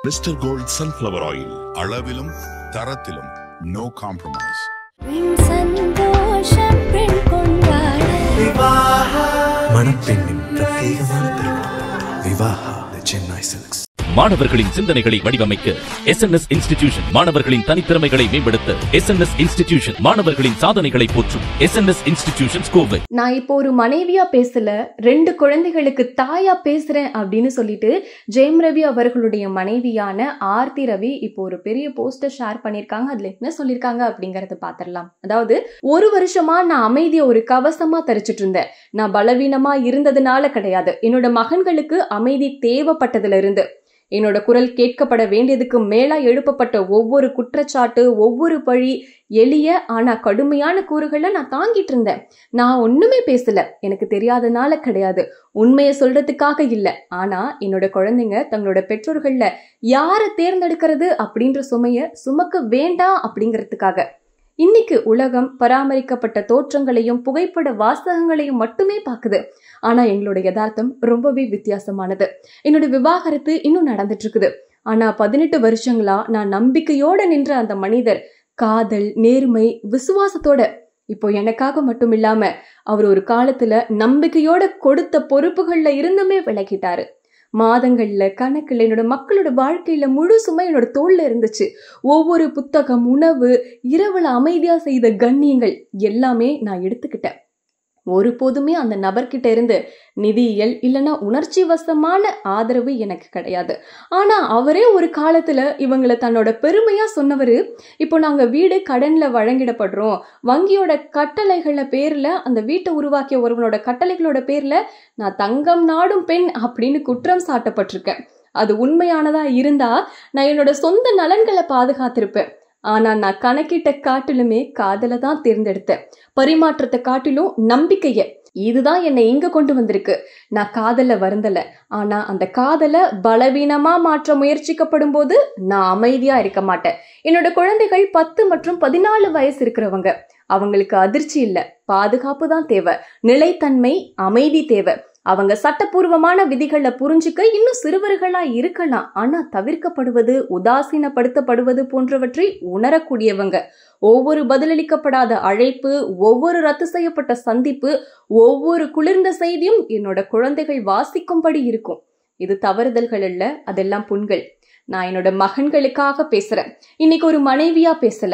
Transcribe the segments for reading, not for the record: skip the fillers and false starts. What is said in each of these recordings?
Mr. Gold Sunflower Oil. அளவிலும் தரத்திலும் no compromise. மணப்பெண்ணின் பிரத்யேகமான திருமணம் விவாஹா தி சென்னை சில்க்ஸ். மாணவர்களின் சிந்தனைகளை வடிவமைக்க SNS இன்ஸ்டிடியூஷன், மாணவர்களின் தனித்திறமைகளை மேம்படுத்த SNS இன்ஸ்டிடியூஷன், மாணவர்களின் சாதனைகளை போற்றும் SNS இன்ஸ்டிடியூஷன் கோவை. நான் இப்போ ஒரு மனைவியா பேசல, 2 குழந்தைகளுக்கு தாயா பேசுறேன் அப்படின்னு சொல்லிட்டு ஜெயம் ரவி அவர்களுடைய மனைவியான ஆர்த்தி ரவி இப்போ ஒரு பெரிய போஸ்டர் ஷேர் பண்ணிருக்காங்க. அதுல என்ன சொல்லிருக்காங்க அப்படிங்கறத பாத்திரலாம். அதாவது, 1 வருஷமா நான் அமைதியை ஒரு கவசமா தரிச்சிட்டு இருந்தேன். நான் பலவீனமா இருந்ததுனால கிடையாது, என்னோட மகன்களுக்கு அமைதி தேவைப்பட்டதுல இருந்து. என்னோட குரல் கேட்கப்பட வேண்டியதுக்கு மேலா எழுப்பப்பட்ட ஒவ்வொரு குற்றச்சாட்டு, ஒவ்வொரு பழி, எளிய ஆனா கடுமையான கூறுகளை நான் தாங்கிட்டு இருந்தேன். நான் ஒண்ணுமே பேசல, எனக்கு தெரியாதனால கிடையாது, உண்மையை சொல்றதுக்காக இல்ல. ஆனா என்னோட குழந்தைங்க தங்களோட பெற்றோர்கள்ல யாரை தேர்ந்தெடுக்கிறது அப்படின்ற சுமைய சுமக்க வேண்டாம் அப்படிங்கிறதுக்காக. இன்னைக்கு உலகம் பராமரிக்கப்பட்ட தோற்றங்களையும் புகைப்பட வாசகங்களையும் மட்டுமே பாக்குது. ஆனா எங்களோட யதார்த்தம் ரொம்பவே வித்தியாசமானது. என்னோட விவாகரத்து இன்னும் நடந்துட்டு இருக்குது. ஆனா 18 வருஷங்களா நான் நம்பிக்கையோட நின்ற அந்த மனிதர் காதல், நேர்மை, விசுவாசத்தோட இப்போ எனக்காக மட்டும் இல்லாம அவர் ஒரு காலத்துல நம்பிக்கையோட கொடுத்த பொறுப்புகள்ல இருந்துமே விலகிட்டாரு. மாதங்கள்ல, கணக்குல என்னோட மக்களோட வாழ்க்கையில முழு சுமை என்னோட தோல்ல இருந்துச்சு. ஒவ்வொரு புத்தகம், உணவு, இரவுல அமைதியா செய்த கண்ணியங்கள் எல்லாமே நான் எடுத்துக்கிட்டேன். ஒருபோதுமே அந்த நபர்கிட்ட இருந்து நிதியியல் இல்லைன்னா உணர்ச்சி வசமான ஆதரவு எனக்கு கிடையாது. ஆனா அவரே ஒரு காலத்துல இவங்களை தன்னோட பெருமையா சொன்னவரு, இப்போ நாங்க வீடு கடன்ல வழங்கிடப்படுறோம், வங்கியோட கட்டளைகள பேர்ல, அந்த வீட்டை உருவாக்கிய ஒருவனோட கட்டளைகளோட பேர்ல நான் தங்கம் நாடும் பெண் அப்படின்னு குற்றம் சாட்டப்பட்டிருக்கேன். அது உண்மையானதா இருந்தா நான் என்னோட சொந்த நலன்களை பாதுகாத்திருப்பேன். ஆனா நான் கணக்கிட்ட காட்டிலுமே காதலை தான் தேர்ந்தெடுத்தேன், பரிமாற்றத்தை காட்டிலும் நம்பிக்கைய. இதுதான் என்னை இங்க கொண்டு வந்திருக்கு. நான் காதல வருந்தல, ஆனா அந்த காதலை பலவீனமா மாற்ற முயற்சிக்கப்படும் போது நான் அமைதியா இருக்க மாட்டேன். என்னோட குழந்தைகள் 10 மற்றும் 14 வயசு இருக்கிறவங்க. அவங்களுக்கு அதிர்ச்சி இல்ல, பாதுகாப்பு தான் தேவை, நிலைத்தன்மை, அமைதி தேவை. அவங்க சட்டப்பூர்வமான விதிகளை புரிஞ்சுக்க இன்னும் சிறுவர்களா இருக்கலாம். ஆனா தவிர்க்கப்படுவது, உதாசீனப்படுத்தப்படுவது போன்றவற்றை உணரக்கூடியவங்க. ஒவ்வொரு பதிலளிக்கப்படாத அழைப்பு, ஒவ்வொரு ரத்து செய்யப்பட்ட சந்திப்பு, ஒவ்வொரு குளிர்ந்த செய்தியும் என்னோட குழந்தைகள் வாசிக்கும்படி இருக்கும். இது தவறுதல்கள் இல்ல, அதெல்லாம் புண்கள். நான் என்னோட மகன்களுக்காக பேசுறேன். இன்னைக்கு ஒரு மனைவியா பேசல,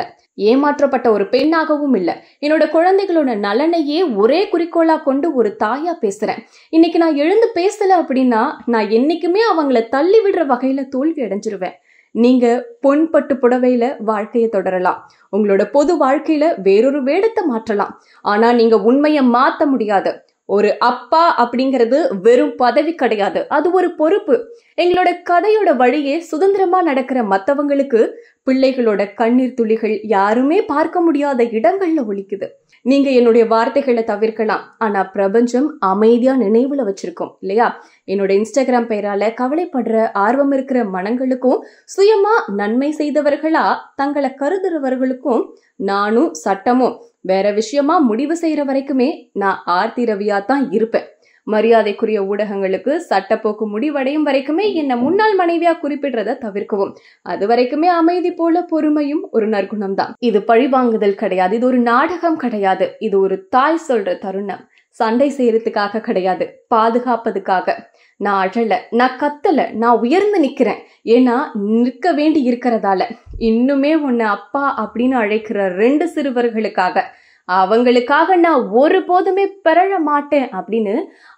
ஏமாற்றப்பட்ட ஒரு பெண்ணாகவும் இல்ல, என்னோட குழந்தைகளோட நலனையே ஒரே குறிக்கோளா கொண்டு ஒரு தாயா பேசுறேன். இன்னைக்கு நான் எழுந்து பேசல அப்படின்னா நான் என்னைக்குமே அவங்கள தள்ளி விடுற வகையில தோல்வி அடைஞ்சிருவேன். நீங்க பொன்பட்டு புடவையில வாழ்க்கையை தொடரலாம், உங்களோட பொது வாழ்க்கையில வேறொரு வேடத்தை மாற்றலாம். ஆனா நீங்க உண்மையை மாத்த முடியாது. ஒரு அப்பா அப்படிங்கிறது வெறும் பதவி கிடையாது, அது ஒரு பொறுப்பு. எங்களோட கதையோட வழியே சுதந்திரமா நடக்கிற மத்தவங்களுக்கு பிள்ளைகளோட கண்ணீர் துளிகள் யாருமே பார்க்க முடியாத இடங்கள்ல ஒலிக்குது. நீங்க என்னுடைய வார்த்தைகளை தவிர்க்கலாம், ஆனா பிரபஞ்சம் அமைதியா நினைவுல வச்சிருக்கோம் இல்லையா? என்னோட இன்ஸ்டாகிராம் பெயரால கவலைப்படுற ஆர்வம் இருக்கிற மனங்களுக்கும், சுயமா நன்மை செய்தவர்களா தங்களை கருதுறவர்களுக்கும் நானும் சட்டமும் வேற விஷயமா முடிவு செய்யற வரைக்குமே நான் ஆர்த்தி ரவியா தான் இருப்பேன். மரியாதைக்குரிய ஊடகங்களுக்கு சட்டப்போக்கு முடிவடையும் வரைக்குமே என்ன முன்னாள் மனைவியா குறிப்பிடுறத தவிர்க்கவும். அது வரைக்குமே அமைதி போல பொறுமையும் ஒரு நற்குணம் தான். இது பழிவாங்குதல் கிடையாது, இது ஒரு நாடகம் கிடையாது, இது ஒரு தாய் சொல்ற தருணம். சண்டை செய்யறதுக்காக கிடையாது, பாதுகாப்பதுக்காக. நான் அழல, நான் கத்தல, நான் உயர்ந்து நிக்கிறேன். ஏன்னா நிற்க வேண்டி இருக்கிறதால. இன்னுமே உன்னை அப்பா அப்படின்னு அழைக்கிற 2 சிறுவர்களுக்காக, அவங்களுக்காக நான் ஒருபோதுமே பெறழ மாட்டேன் அப்படின்னு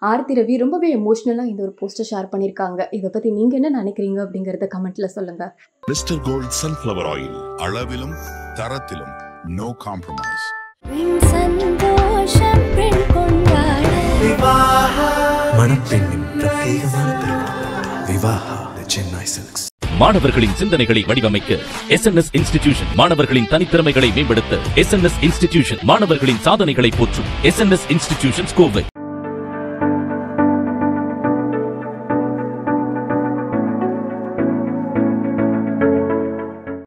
ஆர்த்தி ரவி ரொம்பவே எமோஷனலா இந்த ஒரு போஸ்டர் ஷேர் பண்ணிருக்காங்க. இதை பத்தி நீங்க என்ன நினைக்கிறீங்க அப்படிங்கறத கமெண்ட்ல சொல்லுங்க. Mr. Gold Sunflower Oil. அளவிலும் தரத்திலும் no compromise. மணப்பெண்ணின் பிரத்யேகமான திருமணம் விவாஹா தி சென்னை சில்க்ஸ். மாணவர்களின் சிந்தனைகளை வடிவமைக்க SNS இன்ஸ்டிடியூஷன், மாணவர்களின் தனித்திறமைகளை மேம்படுத்த SNS இன்ஸ்டிடியூஷன், மாணவர்களின் சாதனைகளை போற்றும் SNS இன்ஸ்டிடியூஷன் கோவை.